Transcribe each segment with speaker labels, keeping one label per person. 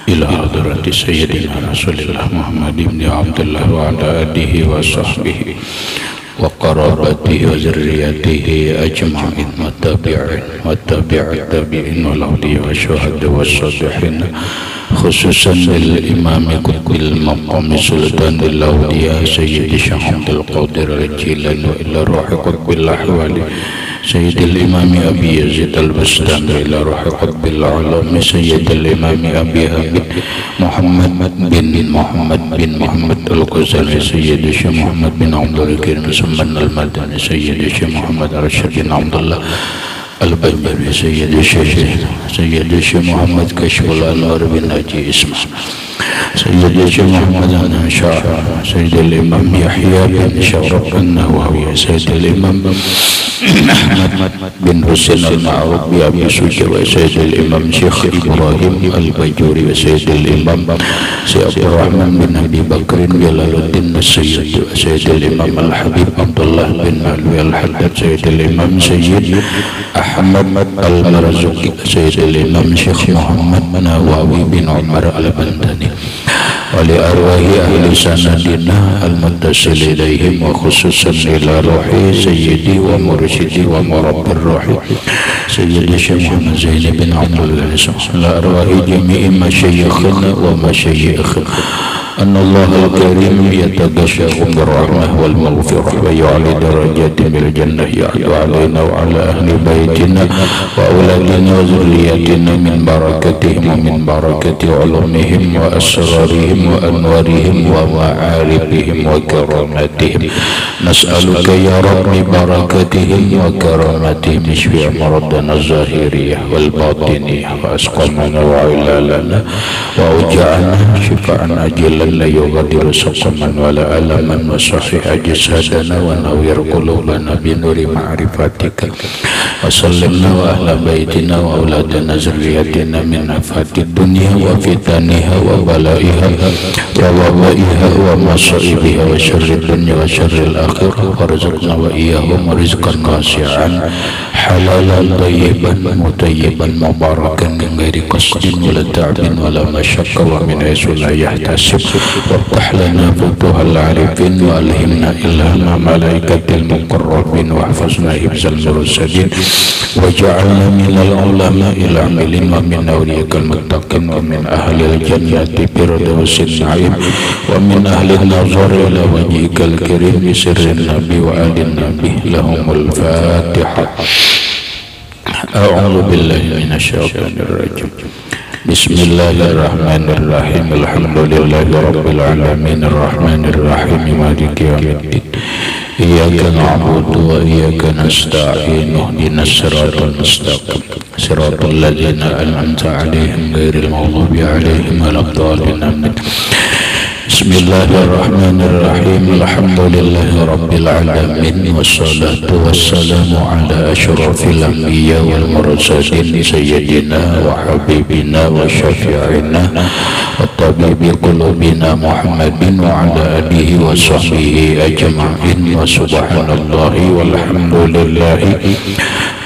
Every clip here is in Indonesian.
Speaker 1: إلى حضرة سيدنا رسول الله محمد بن عبد الله وعلى آله وصحبه وقرابته وذريته أجمعين والتابع التابعين والأولياء والشهداء والصالحين خصوصا للإمام قطب المقام سلطان الأولياء سيد الشيخ عبد القادر الجيلاني وإلى روح قطب الأحوال سيد الإمام أبي يزيد البستاني إلى روح قطب العلوم سيد الإمام أبي حميد محمد بن محمد الغزالي سيد الشيخ محمد بن عبد الكريم سمن المدني سيد الشيخ محمد رشيد بن عبد الله البجري سيد الشيخ محمد كشف الأنوار بن ناجي اسمه سيد الشيخ محمد بن شاعر سيد الإمام يحيى بن شرف النووي سيد الإمام أحمد بن حسين المعروف بأبي سجى وسيد الإمام شيخ إبراهيم البجوري وسيد الإمام سيد عبد الرحمن بن أبي بكر جلال الدين السيد وسيد الإمام الحبيب عبد الله بن علوي الحداد سيد الإمام سيد أحمد المرزوقي سيد الإمام شيخ محمد نواوي بن عمر البنداني ولأرواح أهل سندنا المتصل إليهم وخصوصا إلى روحي سيدي ومرشدي ومربي الروح سيد الشيخ محمد زين بن عبد العزيز لأرواح جميع مشايخنا ومشايخنا أن الله الكريم يتغشاهم بالرحمة والمغفرة ويعلي درجات بالجنة يعد علينا وعلى أهل بيتنا وأولادنا وذرياتنا من بركتهم ومن بركة علومهم وأسرارهم وأنوارهم ومعارفهم وكراماتهم نسألك يا رب ببركتهم وكراماتهم اشفي مرضنا الظاهرية والباطنية وأسقامنا وعلالنا وأوجعنا شفاء عاجلا لا يغادر سقما ولا ألما وصحح جسدنا ونوّر قلوبنا بنور معرفتك وسلمنا وأهل بيتنا وأولادنا ذريتنا من آفات الدنيا وفتنها وبلائها ووبائها ومصائبها وشر الدنيا وشر الآخرة وارزقنا وإياهم رزقا واسعا حلالا طيبا مطيبا مباركا من غير قصد ولا تعب ولا مشقة ومن حيث لا يحتسب وافتح لنا فتوح العارفين وألهمنا إلهام ملائكة المقربين واحفظنا حفظ المرسلين وجعلنا من العلماء العاملين ومن أولياء المتقين ومن أهل الجنة بردوس النعيم ومن أهل النظر إلى وجهك الكريم بسر النبي وآل النبي لهم الفاتحة. أعوذ بالله من الشيطان الرجيم. بسم الله الرحمن الرحيم. الحمد لله رب العالمين الرحمن الرحيم مالك يوم الدين إياك نعبد وإياك نستعين اهدنا الصراط المستقيم صراط الذين أنعمت عليهم غير المغضوب عليهم ولا الضالين آمين. بسم الله الرحمن الرحيم. الحمد لله رب العالمين والصلاة والسلام على أشرف الأنبياء والمرسلين سيدنا وحبيبنا وشفيعنا وطبيب قلوبنا محمد وعلى آله وصحبه أجمعين وسبحان الله والحمد لله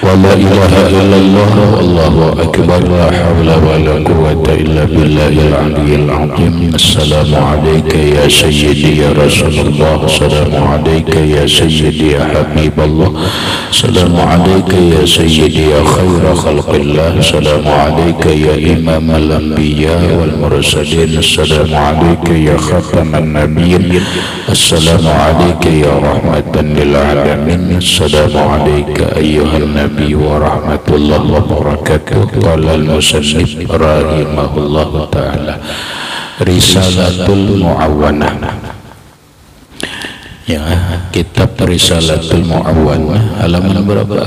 Speaker 1: ولا إله إلا الله والله أكبر لا حول ولا قوة إلا بالله العلي العظيم. السلام عليك يا سيدي يا رسول الله السلام عليك يا سيدي يا حبيب الله السلام عليك يا سيدي يا خير خلق الله السلام عليك يا إمام الأنبياء والمرسلين السلام عليك يا خاتم النبيين السلام عليك يا رحمة للعالمين السلام عليك أيها النبي ورحمة الله وبركاته. قال المصنف رحمه الله تعالى Risalatul Mu'awwanah. Ya, kitab Risalatul Mu'awwanah halaman berapa?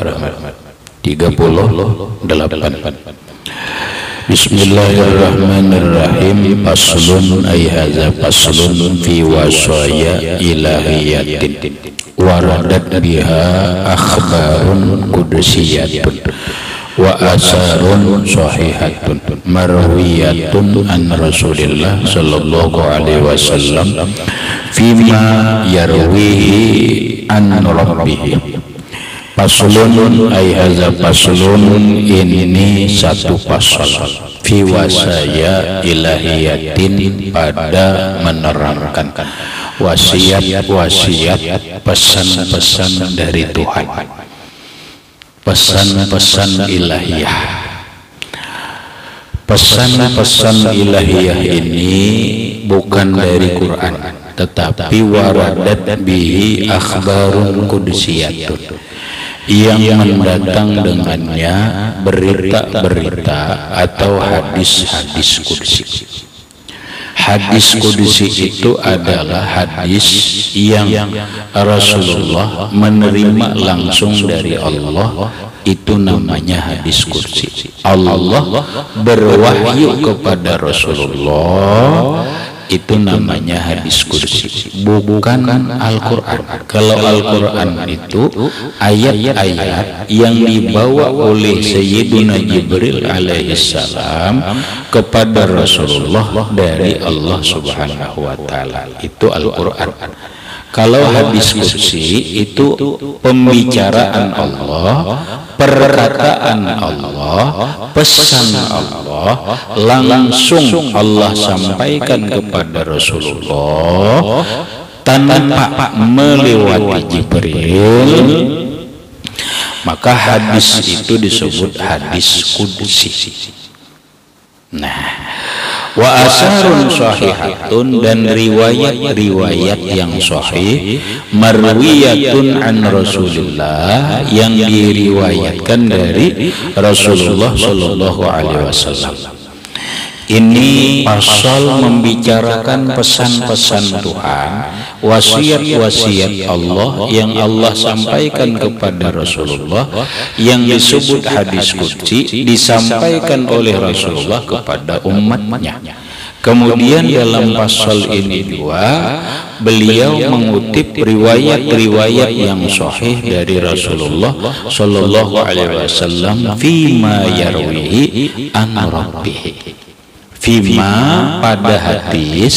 Speaker 1: 38. Bismillahirrahmanirrahim. Faslun ay hadza faslun fi wasaya ilahiyatin waradat biha akhbarun qudusiyatun wa asarun sahihatun marwiyatun an Rasulillah sallallahu alaihi wasallam fima yarwihi an rabbih Faslun ay hadza faslun, ini satu pasal fi wasaya ilahiyatin, pada menerangkan wasiat-wasiat pesan-pesan dari Tuhan, pesan-pesan ilahiyah. Pesan-pesan ilahiyah ini bukan dari Quran, tetapi waradat bihi akhbarun qudusiyatun, yang mendatang dengannya berita-berita atau hadis-hadis kudusi. Hadis kudusi itu adalah hadis yang Rasulullah menerima langsung dari Allah, itu namanya hadis kudusi. Allah berwahyu kepada Rasulullah, itu namanya hadis kudusi, bukan Al-Quran. Kalau Al-Quran itu ayat-ayat yang dibawa oleh Sayyiduna Jibril alaihissalam kepada Rasulullah dari Allah subhanahu wa ta'ala, itu Al-Quran. Kalau hadis qudsi itu pembicaraan Allah, perkataan Allah, pesan Allah, langsung Allah sampaikan kepada Rasulullah tanpa melewati Jibril, maka hadis itu disebut hadis qudsi. Nah, wa asarun sahihatun, dan riwayat-riwayat yang sahih, marwiyatun an Rasulullah, yang diriwayatkan dari Rasulullah sallallahu alaihi wasallam. Ini pasal membicarakan pesan-pesan Tuhan, wasiat-wasiat Allah yang Allah sampaikan kepada Rasulullah, yang disebut hadis qudsi, disampaikan oleh Rasulullah kepada umatnya. Kemudian dalam pasal ini juga beliau mengutip riwayat-riwayat yang sahih dari Rasulullah sallallahu alaihi wasallam fima yarwihi an rabbih. Fima, pada hadis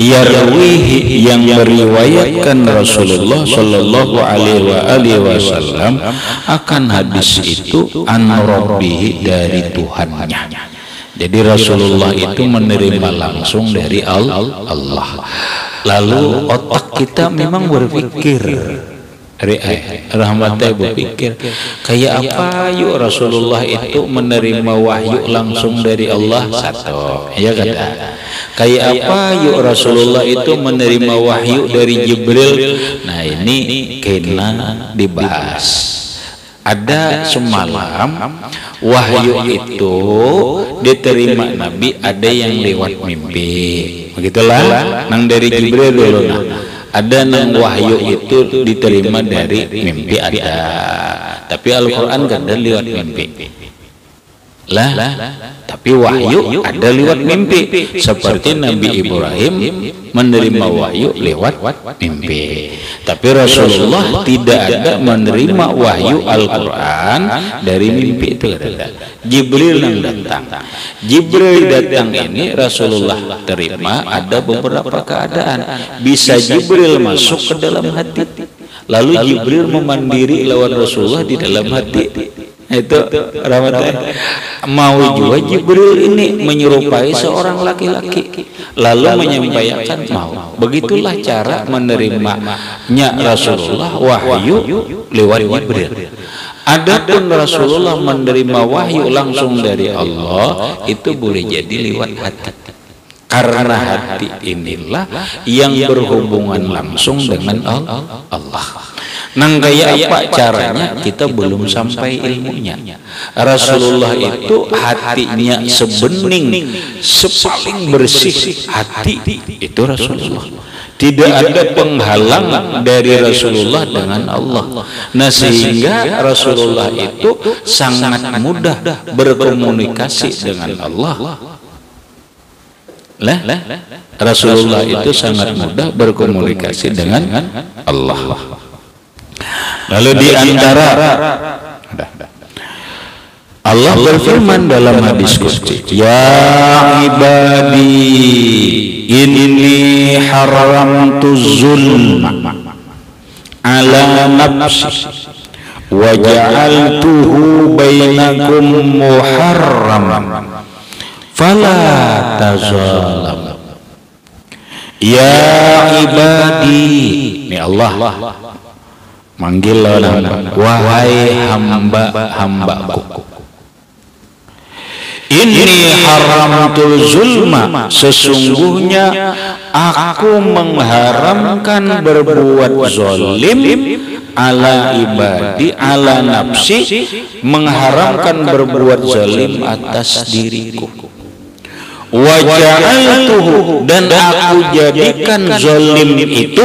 Speaker 1: yarwihi, yang meriwayatkan Rasulullah sallallahu alaihi wasallam akan hadis itu an rabbihi, dari Tuhannya. Jadi Rasulullah itu menerima langsung dari Allah. Lalu otak kita memang berpikir, rahmatnya berpikir, kayak apa yuk Rasulullah itu menerima wahyu langsung dari Allah? Satu, ya kata. Kayak apa yuk Rasulullah itu menerima wahyu dari Jibril? Nah, ini kena dibahas. Ada semalam wahyu itu diterima Nabi, ada yang lewat mimpi, begitulah. Nang dari Jibril dulu, ada nang wahyu itu diterima dari mimpi, ada. Tapi Al-Quran kadang lewat mimpi lah, tapi wahyu ada lewat mimpi. Seperti Nabi Ibrahim menerima wahyu lewat mimpi, tapi Rasulullah tidak ada menerima wahyu Al-Quran dari mimpi. Itu ada Jibril yang datang. Jibril datang ini Rasulullah terima. Ada beberapa keadaan, bisa Jibril masuk ke dalam hati, lalu Jibril memandiri lawan Rasulullah di dalam hati. Itu rahmatnya. Mau juga Jibril ini menyerupai seorang laki-laki, lalu menyampaikan mau. Begitulah cara menerimanya Rasulullah wahyu lewat Jibril. Adapun Rasulullah menerima wahyu langsung dari Allah, itu boleh jadi lewat hati, karena hati inilah yang berhubungan langsung dengan Allah. Nang kayak apa caranya, kita belum sampai ilmunya. Rasulullah itu hatinya sebening, sepaling bersih hati itu Rasulullah. Tidak ada penghalang dari Rasulullah dengan Allah. Nah, sehingga Rasulullah itu sangat mudah berkomunikasi dengan Allah. Rasulullah itu sangat mudah berkomunikasi dengan Allah. Lalu di antara Allah berfirman dalam hadis qudsi, ya ibadi inni haramtu zulma ala nafsi wa ja'altuhu bainakum muharraman fala tazalamu. Ya ibadi, ini Allah manggil wahai hamba-hambaku, inni haramtul zulma, sesungguhnya aku mengharamkan berbuat zalim ala ibadi, ala nafsi, mengharamkan berbuat zalim atas diriku. Wa ja'altuhu, dan aku jadikan zalim itu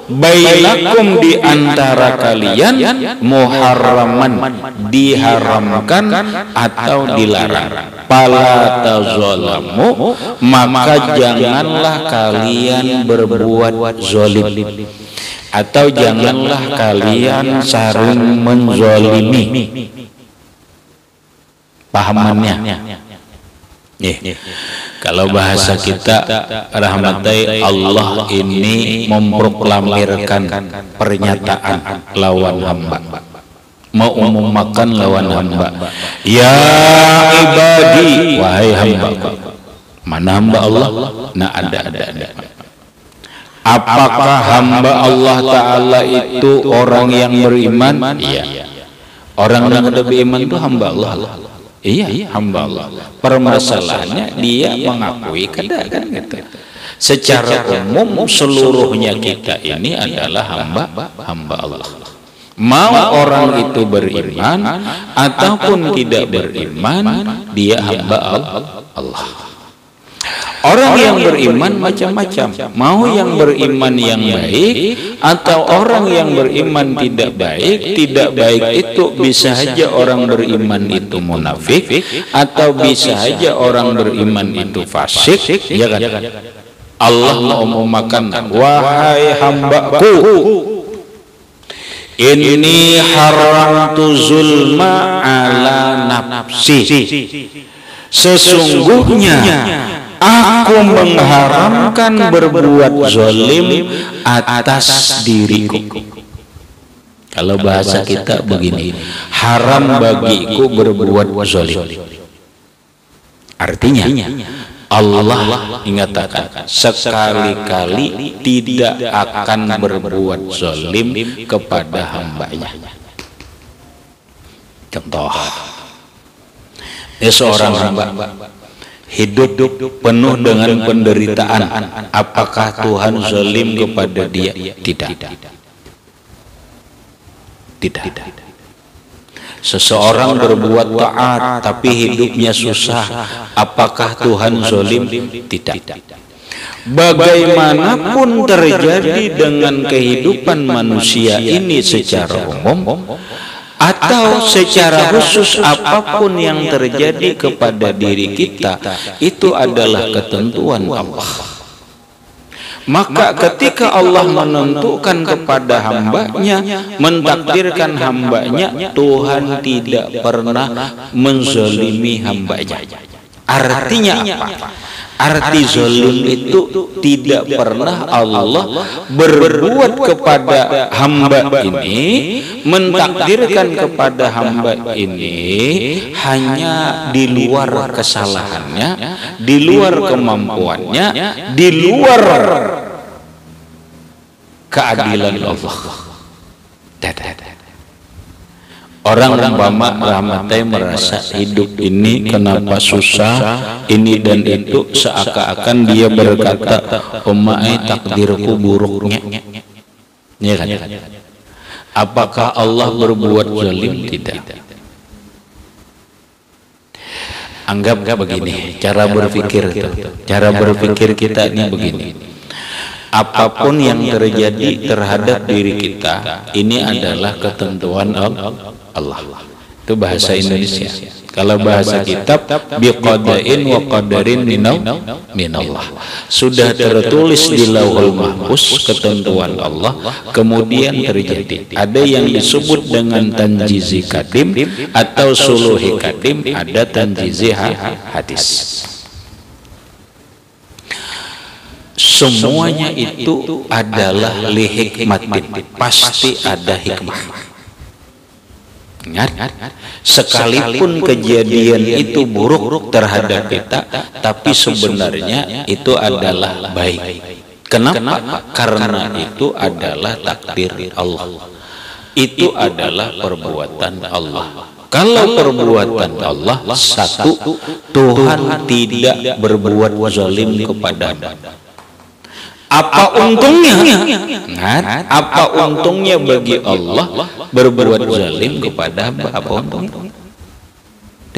Speaker 1: bainakum, di antara kalian, muharraman, diharamkan atau dilarang. Fala tazalamu, maka janganlah kalian berbuat zalim, atau janganlah kalian saling menzalimi. Pahamannya kalau bahasa kita rahmatai, Allah ini memproklamirkan pernyataan lawan hamba, mengumumkan lawan hamba. Ya ibadi, wahai hamba. Mana hamba Allah? Nah, ada. Apakah hamba Allah Ta'ala itu orang yang beriman? Iya. Orang yang beriman itu hamba Allah. Iya, hamba Allah. Permasalahannya dia mengakui kan gitu. Secara umum seluruhnya kita ini adalah hamba Allah. Mau orang itu beriman ataupun tidak beriman, dia hamba Allah. Orang yang beriman macam-macam, mau yang beriman yang baik atau orang yang beriman tidak baik. Tidak baik itu bisa saja orang beriman itu munafik, atau bisa saja orang beriman itu fasik, ya kan? Allah mengumumkan, wahai hambaku, inni haramtu zulma ala nafsi, sesungguhnya aku mengharamkan berbuat zalim atas diriku. Kalau bahasa kita begini, haram bagiku berbuat zalim. Artinya Allah mengatakan sekali-kali tidak akan berbuat zalim kepada hambanya. Contoh, seorang hamba hidup penuh dengan penderitaan, apakah Tuhan zalim kepada dia? Tidak. Seseorang berbuat taat tapi hidupnya susah, apakah Tuhan zalim? Tidak. Bagaimanapun terjadi dengan kehidupan manusia ini secara umum atau secara khusus, apapun yang terjadi kepada diri kita itu adalah ketentuan Allah. Maka ketika Allah menentukan kepada hambanya, mentakdirkan hambanya, Tuhan tidak pernah menzalimi hambanya. Artinya apa? Arti zalim itu tidak pernah Allah berbuat kepada hamba ini, mentakdirkan kepada hamba ini hanya di luar kesalahannya, di luar kemampuannya, di luar keadilan Allah. Orang umpama rahmatai merasa hidup ini kenapa susah, ini dan itu, seakan-akan dia berkata, "Umai takdirku buruknya." Ya kan? Apakah Allah berbuat zalim? Tidak. Anggap begini, cara berpikir kita ini begini. Apapun yang terjadi terhadap diri kita, ini adalah ketentuan Allah. Itu bahasa Indonesia. Kalau bahasa kitab, biqadain wa qadarin minallah. Sudah tertulis di Lauhul Mahfuz ketentuan Allah, kemudian terjadi. Ada yang disebut dengan tanjizi kadim atau suluhi kadim, ada tanjizi hadis. Semuanya itu adalah lihikmatin, pasti ada hikmah. Ingat, sekalipun kejadian itu buruk terhadap kita, tapi sebenarnya itu adalah baik. Kenapa? Karena itu adalah takdir Allah. Itu adalah perbuatan Allah. Kalau perbuatan Allah, satu, Tuhan tidak berbuat zalim kepada hamba. Apa untungnya? Apa untungnya bagi Allah berbuat zalim kepada hamba? Apa untungnya?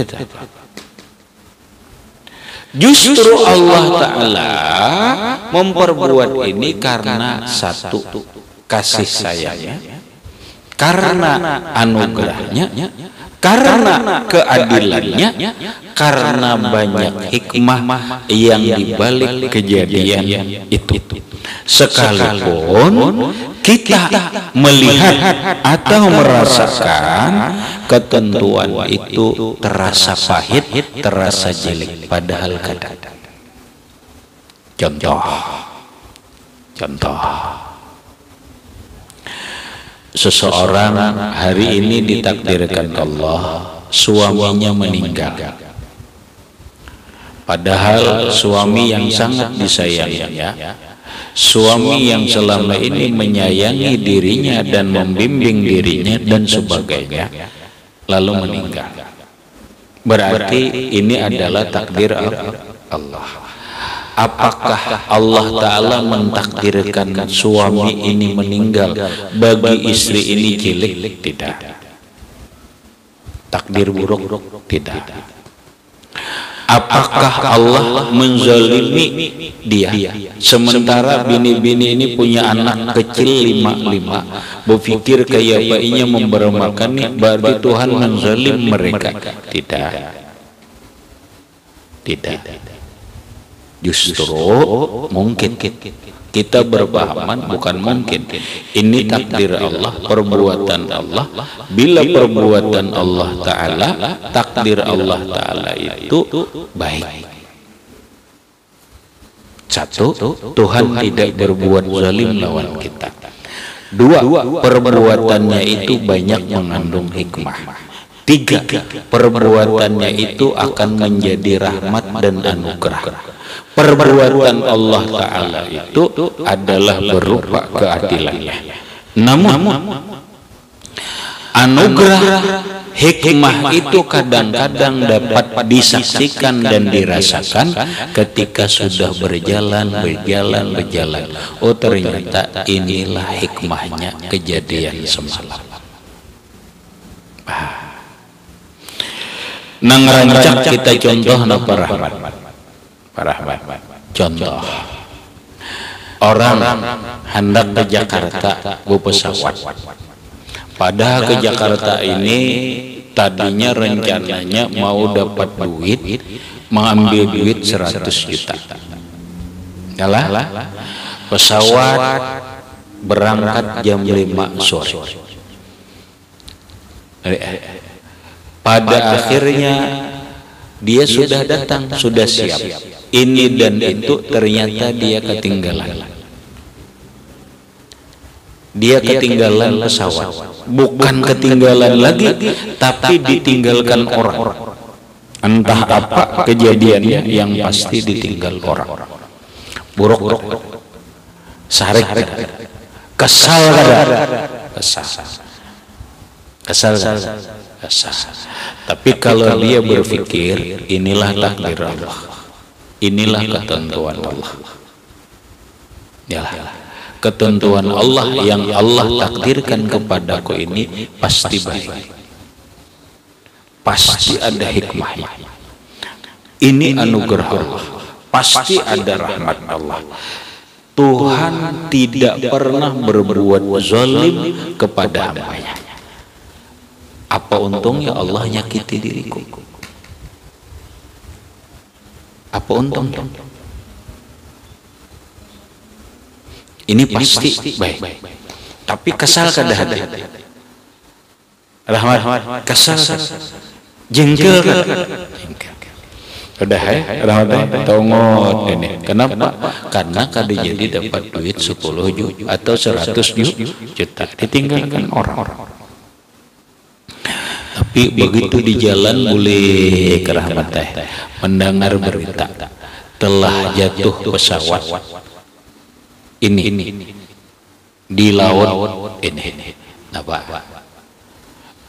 Speaker 1: Tidak. Justru Allah Ta'ala memperbuat ini karena satu, kasih sayangnya, karena anugerahnya, karena keadilannya, karena banyak hikmah yang dibalik kejadian itu. Sekalipun kita melihat atau merasakan ketentuan itu terasa pahit, terasa jelek, padahal kadang. Contoh. Seseorang hari ini ditakdirkan Allah suaminya meninggal, padahal suami yang sangat disayanginya, suami yang selama ini menyayangi dirinya dan membimbing dirinya dan sebagainya, lalu meninggal. Berarti ini adalah takdir Allah. Apakah Allah Ta'ala mentakdirkan suami ini meninggal bagi istri ini jelek? Tidak. Takdir buruk? Tidak. Apakah Allah menzalimi dia? Sementara bini-bini ini punya anak kecil 5, berpikir kayak bayinya memberamakan, berarti Tuhan menzalim mereka? Tidak. Justru mungkin kita berpahaman, bukan mungkin, ini takdir Allah, perbuatan Allah. Bila perbuatan Allah Ta'ala, takdir Allah Ta'ala itu baik. Satu, Tuhan tidak berbuat zalim lawan kita. Dua, perbuatannya itu banyak mengandung hikmah. Tiga, perbuatannya itu akan menjadi rahmat dan anugerah. Perbuatan Allah Ta'ala itu adalah berupa keadilannya. Namun anugerah hikmah itu kadang-kadang dapat disaksikan dan dirasakan ketika sudah berjalan. Oh, ternyata inilah hikmahnya kejadian semalam. Nang rancak kita contoh napa rahmat. Contoh, orang hendak ke Jakarta pesawat. Padahal ke Jakarta ini tadinya rencananya mau dapat duit, mengambil duit 100 juta. Yalah, pesawat berangkat jam 5 sore. Pada akhirnya dia sudah datang, sudah siap. Ini dan itu, ternyata dia ketinggalan. Dia ketinggalan pesawat. Bukan ketinggalan lagi, tapi ditinggalkan orang. Entah apa kejadiannya, yang pasti ditinggal orang. Buruk, sarik, kesal, kesal. Tapi kalau dia berpikir, inilah takdir Allah, inilah ketentuan Allah, yalah, ketentuan Allah yang Allah takdirkan kepadaku ini pasti baik, pasti ada hikmahnya. Ini anugerah Allah, pasti ada rahmat Allah. Tuhan tidak pernah berbuat zalim kepada hamba-Nya. Apa untungnya Allah nyakiti diriku? Apa untungnya? Ini pasti baik. Tapi kesal kada hati. Rahmat, kesal, jengkel, udah rahmat tongot ini. Kenapa? Karena kada jadi dapat duit 10 juta atau 100 juta, ditinggalkan orang. Tapi begitu di jalan boleh kerahmat teh mendengar berita telah jatuh pesawat ini di laut ini apa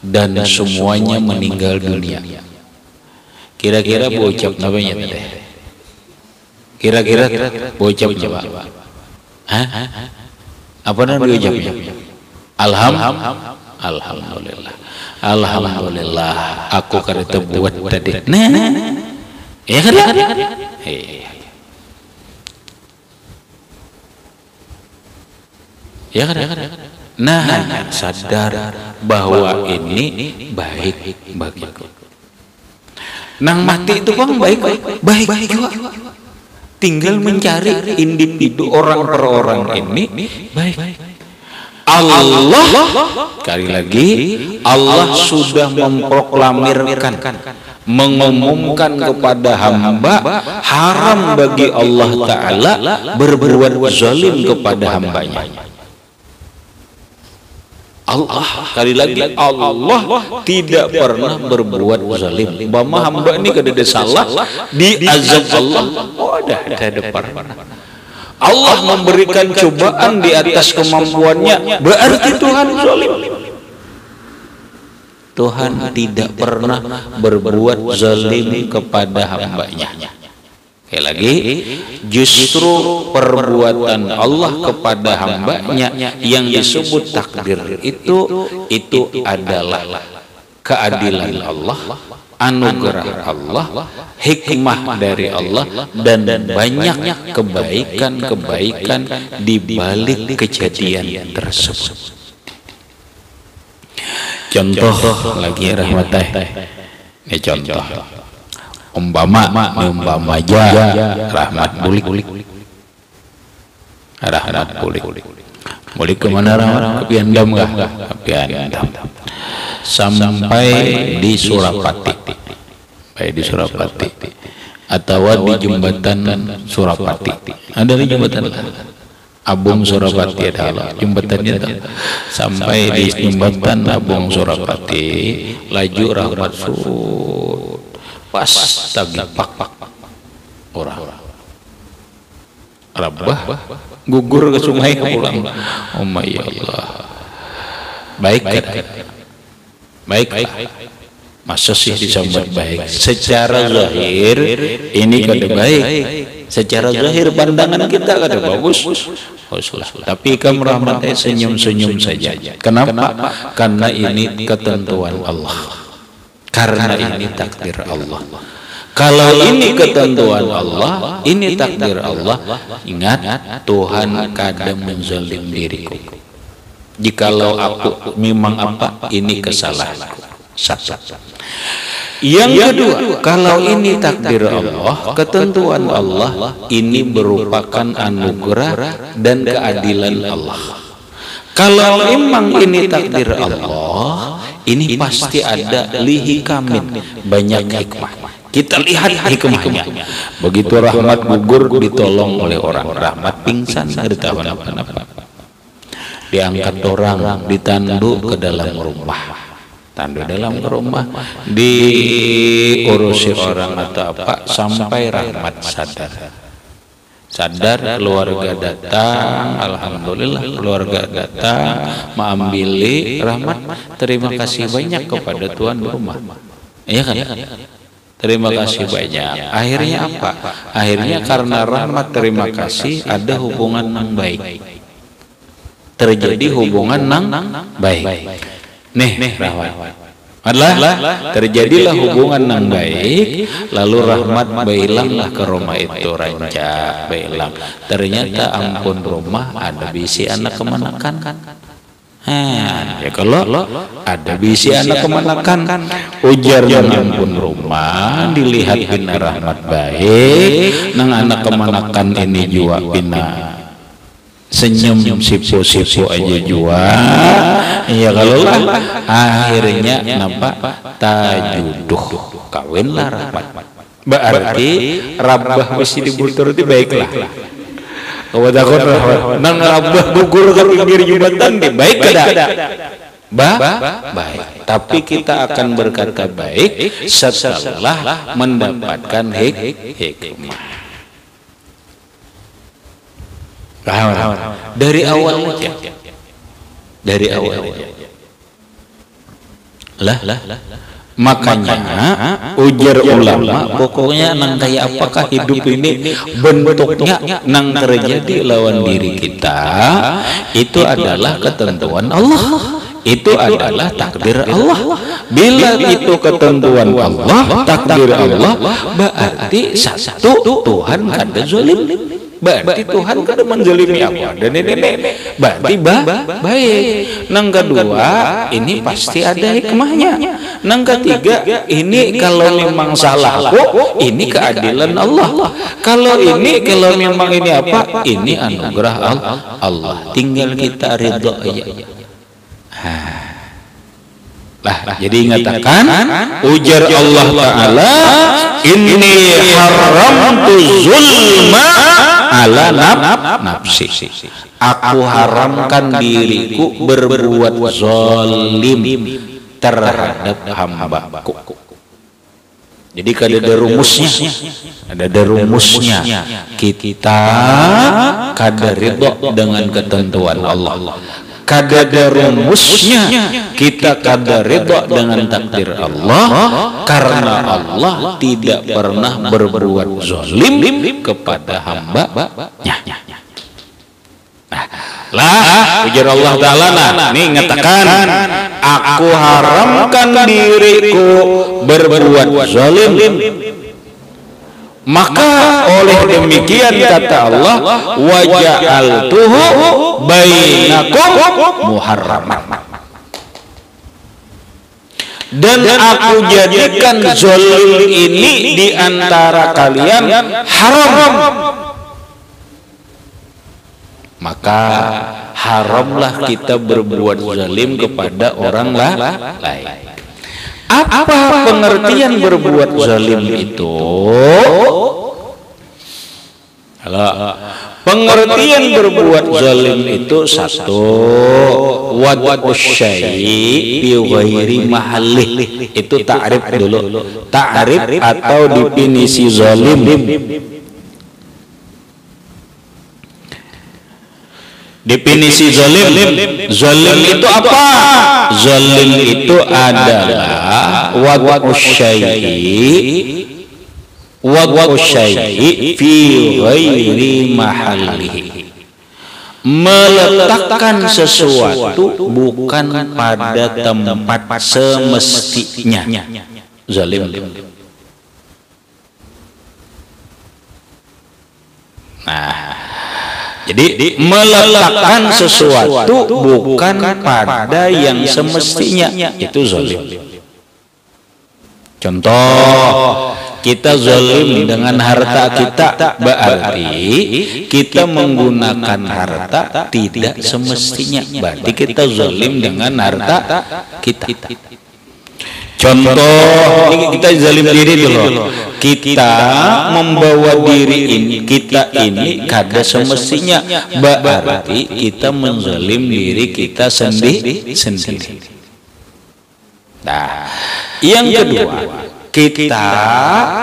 Speaker 1: dan semuanya meninggal dunia. Kira-kira bocap namanya teh. Kira-kira bocap coba. Hah? Apa namanya ucapnya? Alhamdulillah. Alhamdulillah. Aku karena buat tadi. Nah. Ya kan? Ya kan? Nah, sadar bahwa ini baik bagiku. Nang mati itu bang baik juga. Tinggal mencari individu orang per orang ini baik. Allah sekali lagi Allah sudah memproklamirkan, mengumumkan kepada hamba haram bagi Allah Ta'ala berbuat zalim kepada hambanya. Allah sekali lagi Allah tidak pernah berbuat zalim. Bama hamba ini kada ada salah di azab Allah. Oh ada depan. Allah memberikan cobaan di atas kemampuannya, berarti Tuhan zalim. Tuhan tidak pernah berbuat zalim kepada hambanya. Sekali lagi, justru perbuatan Allah kepada hambanya yang disebut takdir itu adalah keadilan Allah, anugerah Allah, hikmah dari Allah, dan banyak kebaikan-kebaikan di balik kejadian tersebut. Contoh lagi rahmatah, ini contoh. Umpama aja rahmat bulik, bulik kemana rahmat? Ke Piandam kah? Ke Piandam. Sampai di Surapati, atau di jembatan Surapati. Ada di jembatan Abung Surapati adalah jembatannya sampai di jembatan Abung Surapati, laju rahmat sud pas tagipak orang Rabbah gugur ke sungai pulang. Oh my Allah, baik. Masa sih disambat baik? Secara zahir ini kada baik. Secara zahir pandangan kita kada bagus. Tapi kamu rahmatnya senyum-senyum saja. Kenapa? Karena ini ketentuan Allah. Karena ini takdir Allah. Kalau ini ketentuan Allah, ini takdir Allah, ingat Tuhan kadang menzalim diriku. Jikalau aku memang ini kesalahanku. Yang kedua, kalau ini takdir Allah, ketentuan Allah, ini merupakan anugerah dan keadilan Allah. Kalau memang ini takdir Allah, ini pasti ada lihikamin, banyak hikmah. Kita lihat hikmahnya. Begitu rahmat gugur ditolong oleh orang, rahmat pingsan ada tahu apa-apa. Diangkat orang, ditandu ke dalam rumah. Tandu dalam rumah, diurusi orang atau apa sampai rahmat sadar, keluarga datang, alhamdulillah keluarga datang mengambil rahmat, terima kasih banyak kepada tuan rumah. Iya kan? Terima kasih banyak. Akhirnya apa? Akhirnya karena rahmat terima kasih ada hubungan yang baik. Terjadi hubungan yang baik. Nih rahmat adalah terjadilah hubungan yang baik, lalu rahmat bailanglah ke rumah itu ranca bailang. Ternyata ampun rumah ada bisi anak kemanakan. Ya kalau ada bisi anak kemanakan, ujar yang ampun rumah dilihat bina rahmat baik, nang anak kemanakan ini jua bina senyum sipu-sipu aja jua. Iya kalau lah akhirnya nampak tajuduh kawinlah rahmat. Berarti Rabbah mesti dibutur itu baiklah. Kau takut rahmat nang Rabbah gugur ke pinggir jembatan baik kada? baik. Tapi kita akan berkata baik setelah mendapatkan hikmah. Dari awal aja. Dari awal aja. Makanya ujar ulama, pokoknya nang kayak apakah hidup ini bentuknya nang terjadi lawan diri kita, itu adalah ketentuan Allah, itu adalah takdir Allah. Bila itu ketentuan Allah, takdir Allah, berarti satu Tuhan kada zalim, berarti Tuhan kada menzalimi apa dan ini berarti baik. Nang kedua, ini pasti ada hikmahnya. Nang ketiga, ini kalau memang salah kok, ini keadilan Allah. Kalau memang ini apa? Ini anugerah Allah. Tinggal kita ridho aja. Jadi ingatkan ujar Allah Ta'ala, inni haramtu zulma ala nafsi. Aku haramkan diriku berbuat zalim terhadap hambaku. Jadi ada rumusnya. Kita kada ridho dengan ketentuan Allah. Kada rumusnya kita kada ridho dengan takdir Allah, karena Allah tidak pernah berbuat zalim kepada hamba-Nya. Ujar Allah Ta'ala, nih ngatakan, aku haramkan diriku berbuat zalim. Maka oleh demikian kata Allah, wa ja'altuhu bainakum muharraman. Dan aku jadikan zalim ini di antara kalian haram. Maka haramlah kita berbuat zalim kepada orang lain. Apa pengertian berbuat zalim itu? Pengertian berbuat zalim itu satu, wad'us syai' fi ghairi mahallih. Itu ta'rif dulu. Ta'rif atau definisi zalim. Definisi zalim itu apa? Zalim itu adalah wad'us syai'i fi ghairi mahallihi, meletakkan sesuatu bukan pada tempat semestinya. Zalim. Jadi meletakkan sesuatu bukan pada yang semestinya, itu zalim. Contoh, kita zalim dengan harta kita, berarti kita menggunakan harta tidak semestinya, berarti kita zalim dengan harta kita. Contoh, kita zalim diri dulu. Kita membawa diri kita ini kada semestinya, berarti kita menzalim diri kita sendiri. Nah, yang kedua, kita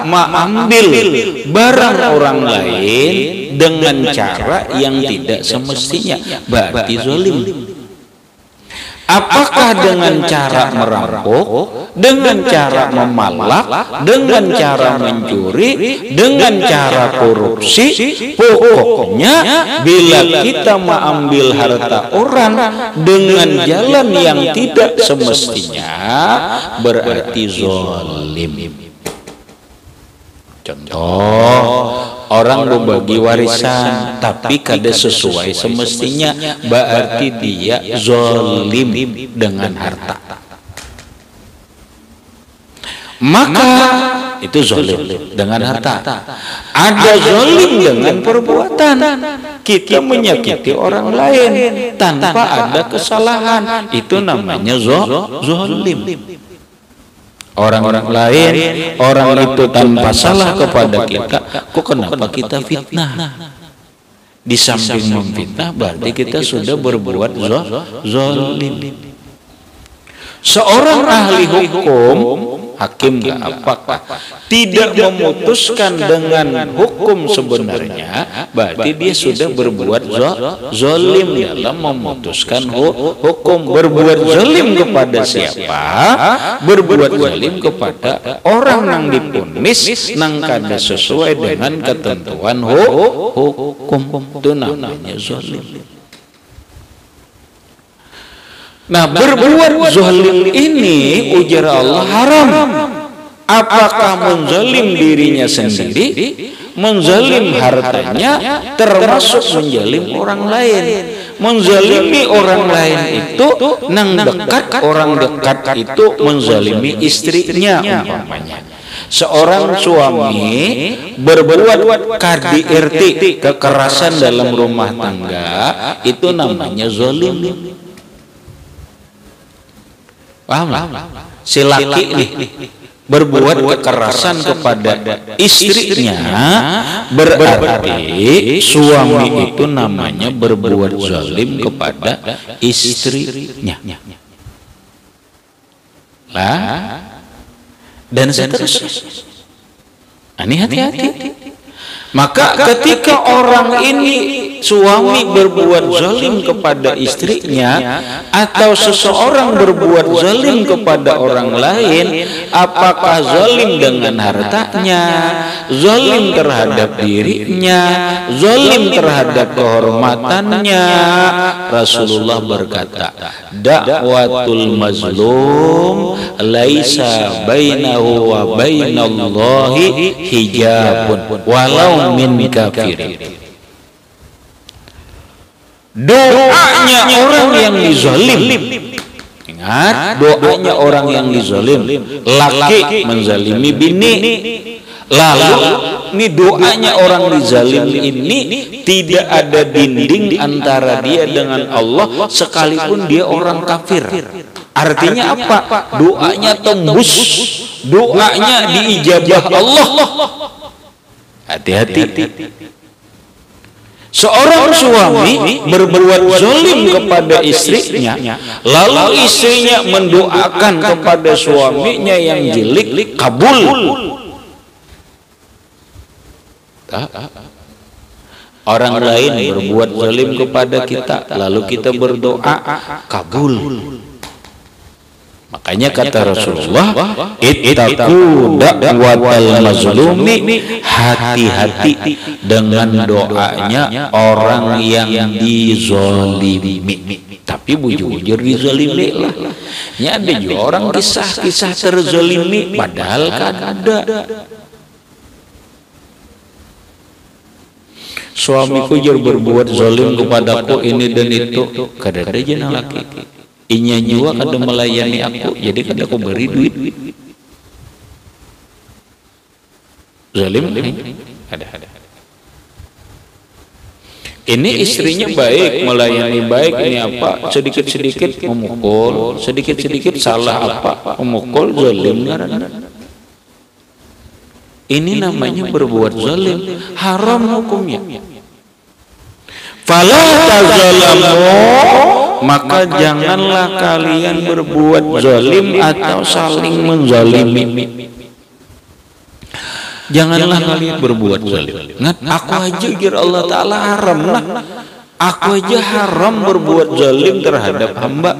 Speaker 1: mengambil barang orang lain dengan cara yang tidak semestinya, berarti zalim. Apakah dengan cara merampok, dengan cara memalak, dengan cara mencuri, dengan cara korupsi? Pokoknya bila kita mengambil harta orang dengan jalan yang tidak semestinya, berarti zalim. Contoh, orang berbagi warisan tapi kada sesuai semestinya, berarti dia zalim dengan harta. Maka itu zalim dengan harta. Ada zalim dengan perbuatan. Kita menyakiti orang lain tanpa ada kesalahan, itu namanya zalim. Orang-orang lain, orang itu tanpa salah kepada kita, kok kenapa kita fitnah? Di samping memfitnah, berarti kita sudah berbuat zalim. Seorang ahli hukum, hakim nggak apakah, tidak memutuskan dengan hukum sebenarnya, berarti dia sudah berbuat zalim dalam memutuskan hukum. Berbuat zalim kepada siapa? Berbuat zalim kepada orang yang dipunis nang kada sesuai dengan ketentuan hukum, itu namanya zalim. Nah, berbuat zalim ini ujar Allah haram. Apakah menzalim dirinya sendiri, menzalim hartanya, termasuk menzalim orang lain. Menzalimi orang lain itu nang dekat, orang dekat itu menzalimi istrinya umpamanya. Seorang suami berbuat KDRT, kekerasan dalam rumah tangga, itu namanya zalim. Paham? Si laki nih berbuat kekerasan kepada istrinya, berarti suami itu namanya berbuat zalim kepada istrinya. Lah, dan seterusnya. Ini hati-hati. Maka ketika orang ini suami berbuat zalim kepada istrinya, atau seseorang berbuat zalim kepada orang lain, apakah zalim dengan hartanya, zalim terhadap dirinya, zalim terhadap kehormatannya, Rasulullah berkata, dakwatul mazlum laisa bainahu wa bainallahi hijabun walau min kafirin. Doanya orang yang dizalim, ingat, doanya orang yang dizalim, laki menzalimi bini, lalu ini doanya orang dizalim ini tidak ada dinding antara dia dengan Allah sekalipun dia orang kafir. Artinya apa? Doanya tembus, doanya diijabah Allah. Hati-hati. Seorang suami berbuat zalim kepada istrinya, lalu istrinya mendoakan kepada suaminya yang jelek, kabul. Orang lain berbuat zalim kepada kita, lalu kita berdoa, kabul. Makanya kata Rasulullah, ittaqu da'watal mazlumi, hati-hati dengan doanya orang yang dizalimi. Tapi bujur dizalimi lah. Ya ada juga orang kisah-kisah terzalimi padahal kan ada. Suamiku berbuat zalim kepadaku ini dan itu, kadang-kadang jenah laki. Inya juga kada melayani aku, jadi kada aku beri duit. Zalim ada. Ini istrinya baik, melayani baik, ini apa? Sedikit-sedikit memukul, sedikit-sedikit salah apa? Memukul, zalim. Ini namanya berbuat zalim, haram hukumnya. Fala tazalamu, maka janganlah kalian berbuat zalim atau saling menzalimi. Janganlah kalian berbuat zalim. Ingat, aku aja kira Allah Ta'ala haram lah. Aku aja haram berbuat zalim terhadap hamba.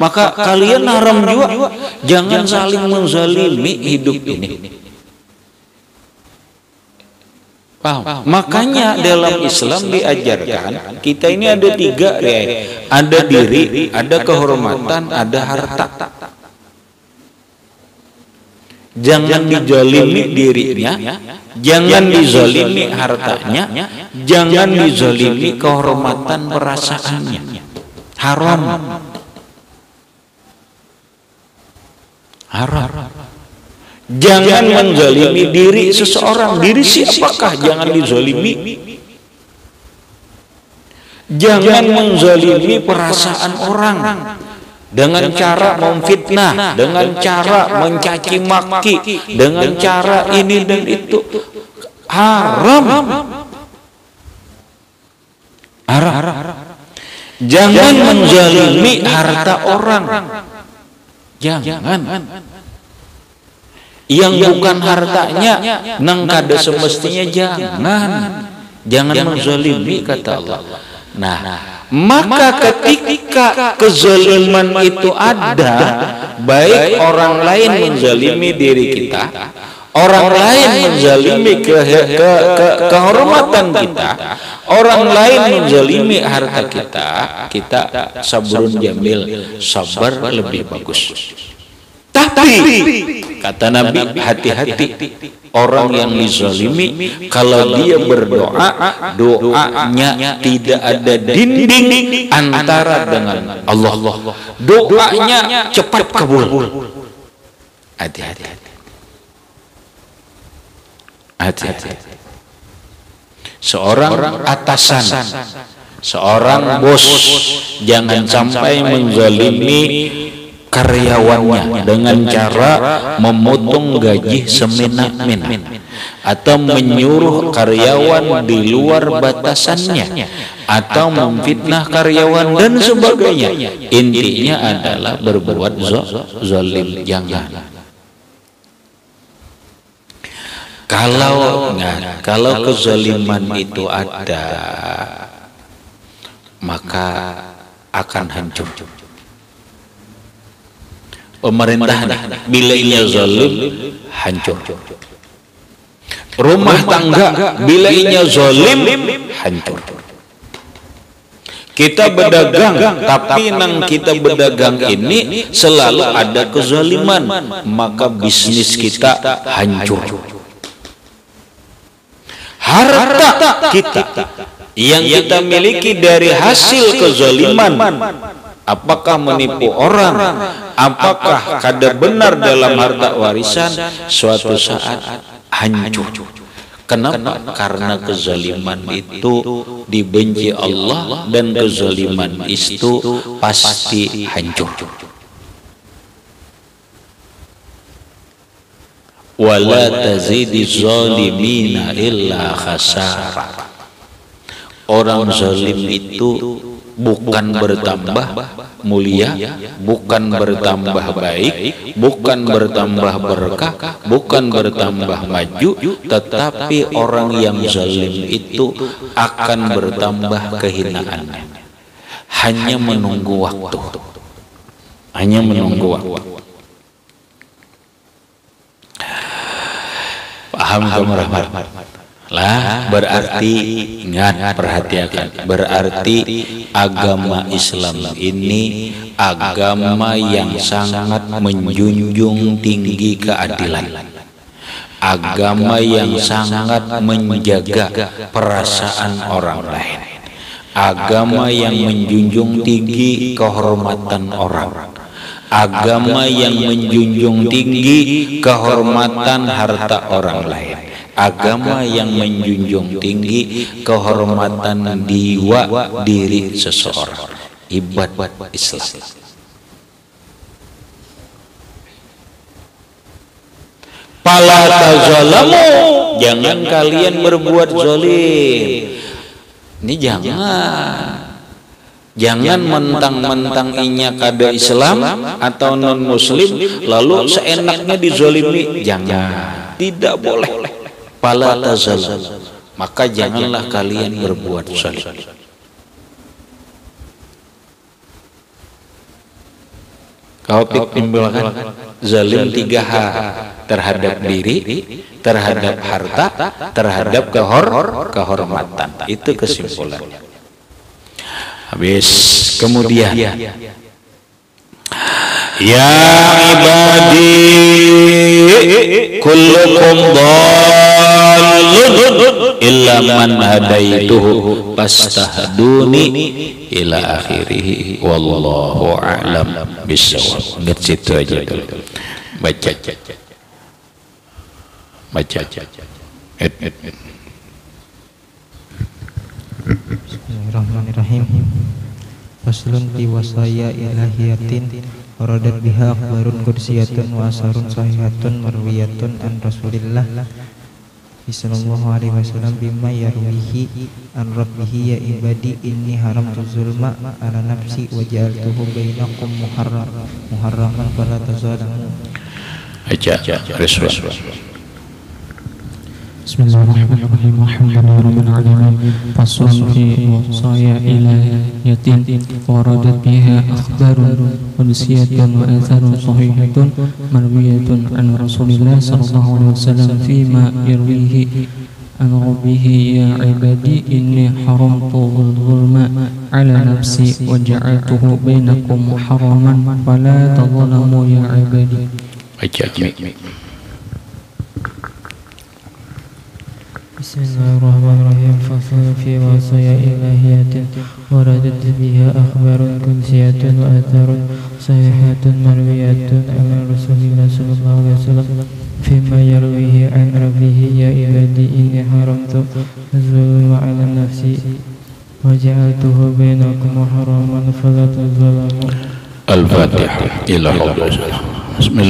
Speaker 1: Maka kalian haram juga. Jangan saling menzalimi hidup ini. Paham? Makanya dalam Islam diajarkan kita ini ada tiga, ada diri, ada kehormatan, ada harta. Jangan dizalimi dirinya, jangan dizalimi hartanya, jangan dizalimi kehormatan perasaannya. Haram. Jangan menzalimi diri seseorang. Diri siapakah jangan dizalimi. Jangan menzalimi perasaan orang dengan cara memfitnah, dengan cara mencaci maki, dengan cara ini dan itu. Haram. Jangan menzalimi harta orang. Jangan. Yang bukan hartanya nang kada semestinya jangan menzalimi kata Allah. Nah, maka ketika kezaliman itu ada, baik orang lain menzalimi diri kita, orang lain menzalimi kehormatan kita, orang lain menzalimi harta kita sabrun jamil, sabar lebih bagus. Tapi kata Nabi, hati-hati orang yang dizalimi kalau dia berdoa, doanya tidak ada dinding antara dengan Allah. Doanya cepat kabul. Hati-hati. Seorang atasan, seorang bos jangan sampai menzalimi karyawannya dengan cara memotong gaji semena-mena atau menyuruh karyawan di luar batasannya atau memfitnah karyawan dan sebagainya. Intinya adalah berbuat zalim. Jangan. Kalau kezaliman itu ada, maka akan hancur. Pemerintah bila ia zalim hancur. Rumah tangga bila ia zalim hancur. Kita berdagang, tapi nang kita berdagang ini selalu ada kezaliman, maka bisnis kita hancur. Harta kita yang kita miliki dari hasil kezaliman, apakah menipu orang, apakah kada benar dalam harta warisan, suatu saat hancur. Kenapa? Karena kezaliman itu dibenci Allah dan kezaliman itu pasti hancur. Wala tazidiz zalimina illa khasara. Orang zalim itu bukan bertambah mulia, bukan bertambah baik, bukan bertambah berkah, bukan bertambah maju, tetapi orang yang zalim itu akan bertambah kehinaannya. Hanya menunggu waktu. Hanya menunggu waktu. Paham kamu Rahmat? Lah, berarti ingat, perhatikan, berarti agama Islam ini agama yang sangat menjunjung tinggi keadilan, agama yang sangat menjaga perasaan orang lain, agama yang menjunjung tinggi kehormatan orang, agama yang menjunjung tinggi kehormatan harta orang lain, agama yang menjunjung tinggi kehormatan diri seseorang. Ibadah Islam. Fala tazalamu, jangan kalian berbuat zalim. Ini jangan mentang-mentang inya kada Islam atau non Muslim lalu seenaknya dizalimi. Jangan, tidak boleh. Fala tazalamu, maka janganlah kalian berbuat zalim. Kau timbulkan zalim 3 hal: terhadap diri, terhadap harta, terhadap kehormatan. Itu kesimpulannya. Habis. Kemudian, ya ibadi kullukum dhallun illa man hadaituhu fastahduni ila akhirih wallahu a'lam bissawab. Ingat situ aja dulu. Baca.
Speaker 2: Bismillahirrahmanirrahim. Faslun fi wasaya ilahiyatin waradat biha akhbarun qudsiyatun wa asarun sahihatun marwiyatun an Rasulillah sallallahu alaihi wasallam bima yarwihi an rabbihi ya ibadi inni haramtu zulma ala nafsi wa ja'altuhu bainakum muharraman fala tazalamu.
Speaker 3: Bismillahirrahmanirrahim. Alhamdulillahirabbil alamin. Faslun fi wasaya ilahiyatin waradat biha akhbarun qudusiyatun wa atharun sahihatun marwiyatun an Rasulillah sallallahu alaihi wasallam fima yarwihi an rabbihi ya ibadi inni haramtu zulma ala nafsi wa ja'altuhu bainakum haraman fala tadhalamu ya ibadi.
Speaker 4: Bismillahirrahmanirrahim. Faslun fi wasaya ilahiyatin waradat biha akhbarun qudusiyatun wa atharun sahihatun marwiyatun an Rasulillah sallallahu alaihi wasallam fima yarwihi an rabbihi ya ibadi inni haramtu zulma ala nafsi wa ja'altuhu bainakum haraman fala tazalamu.
Speaker 1: Al-Fatihah. Bismillah.